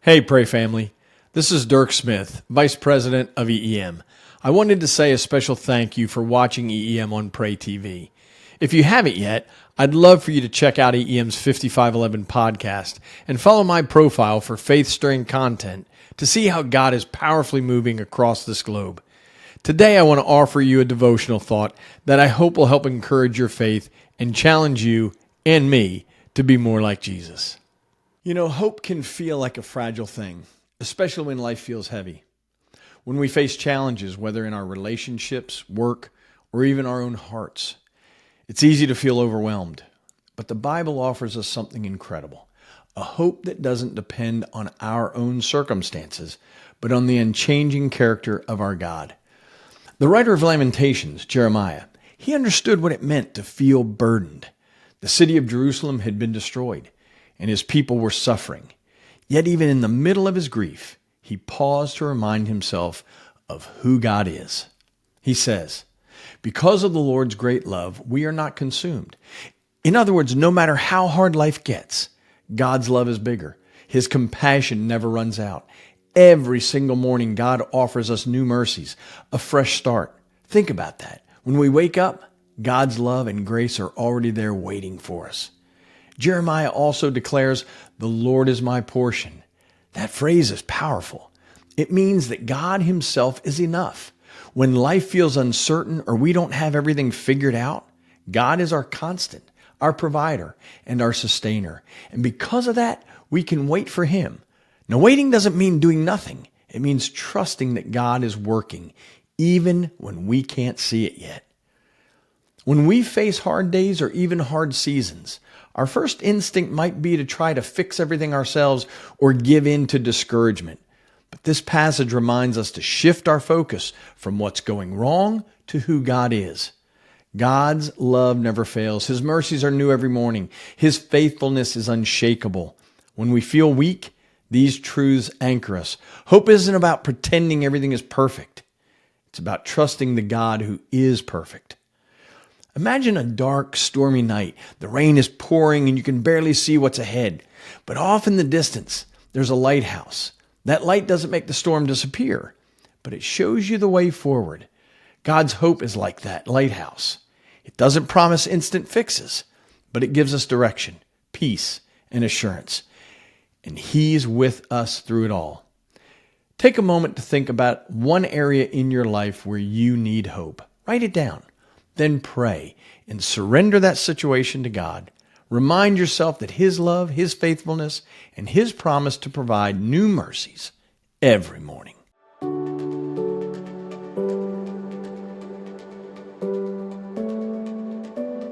Hey, Pray family. This is Dirk Smith, Vice President of EEM. I wanted to say a special thank you for watching EEM on Pray TV. If you haven't yet, I'd love for you to check out EEM's 5511 podcast and follow my profile for faith-stirring content to see how God is powerfully moving across this globe. Today, I want to offer you a devotional thought that I hope will help encourage your faith and challenge you and me to be more like Jesus. You know, hope can feel like a fragile thing, especially when life feels heavy. When we face challenges, whether in our relationships, work, or even our own hearts, it's easy to feel overwhelmed. But the Bible offers us something incredible, a hope that doesn't depend on our own circumstances, but on the unchanging character of our God. The writer of Lamentations, Jeremiah, he understood what it meant to feel burdened. The city of Jerusalem had been destroyed, and his people were suffering. Yet even in the middle of his grief, he paused to remind himself of who God is. He says, "Because of the Lord's great love, we are not consumed." In other words, no matter how hard life gets, God's love is bigger. His compassion never runs out. Every single morning, God offers us new mercies, a fresh start. Think about that. When we wake up, God's love and grace are already there waiting for us. Jeremiah also declares, "The Lord is my portion." That phrase is powerful. It means that God himself is enough. When life feels uncertain or we don't have everything figured out, God is our constant, our provider, and our sustainer. And because of that, we can wait for him. Now, waiting doesn't mean doing nothing. It means trusting that God is working, even when we can't see it yet. When we face hard days or even hard seasons, our first instinct might be to try to fix everything ourselves or give in to discouragement. But this passage reminds us to shift our focus from what's going wrong to who God is. God's love never fails. His mercies are new every morning. His faithfulness is unshakable. When we feel weak, these truths anchor us. Hope isn't about pretending everything is perfect. It's about trusting the God who is perfect. Imagine a dark, stormy night. The rain is pouring and you can barely see what's ahead. But off in the distance, there's a lighthouse. That light doesn't make the storm disappear, but it shows you the way forward. God's hope is like that lighthouse. It doesn't promise instant fixes, but it gives us direction, peace, and assurance. And he's with us through it all. Take a moment to think about one area in your life where you need hope. Write it down. Then pray and surrender that situation to God. Remind yourself that his love, his faithfulness, and his promise to provide new mercies every morning.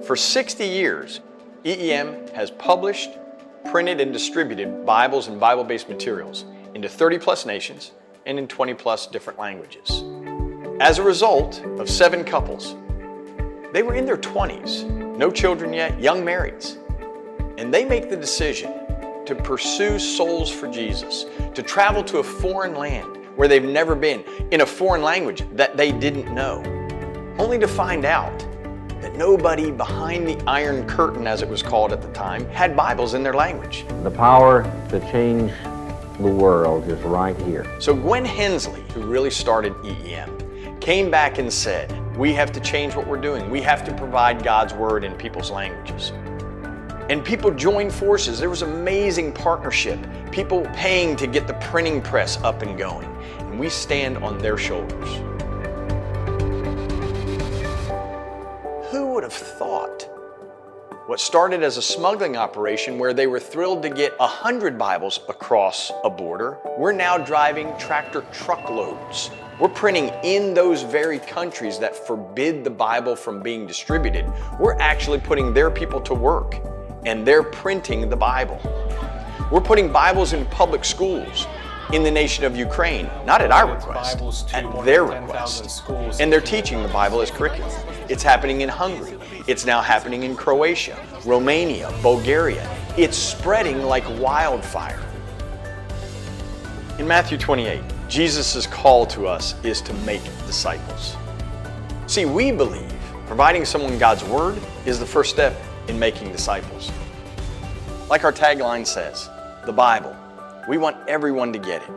For 60 years, EEM has published, printed, and distributed Bibles and Bible-based materials into 30-plus nations and in 20-plus different languages. As a result of 7 couples, they were in their 20s, no children yet, young marrieds, and they make the decision to pursue souls for Jesus, to travel to a foreign land where they've never been, in a foreign language that they didn't know, only to find out that nobody behind the Iron Curtain, as it was called at the time, had Bibles in their language. The power to change the world is right here. So Gwen Hensley, who really started EEM, came back and said, we have to change what we're doing. We have to provide God's word in people's languages. And people joined forces. There was amazing partnership. People paying to get the printing press up and going. And we stand on their shoulders. Who would have thought? What started as a smuggling operation where they were thrilled to get 100 Bibles across a border, we're now driving tractor truckloads. We're printing in those very countries that forbid the Bible from being distributed. We're actually putting their people to work, and they're printing the Bible. We're putting Bibles in public schools in the nation of Ukraine, not at our request, at their request. And they're teaching the Bible as curriculum. It's happening in Hungary. It's now happening in Croatia, Romania, Bulgaria. It's spreading like wildfire. In Matthew 28, Jesus' call to us is to make disciples. See, we believe providing someone God's word is the first step in making disciples. Like our tagline says, the Bible, We want everyone to get it.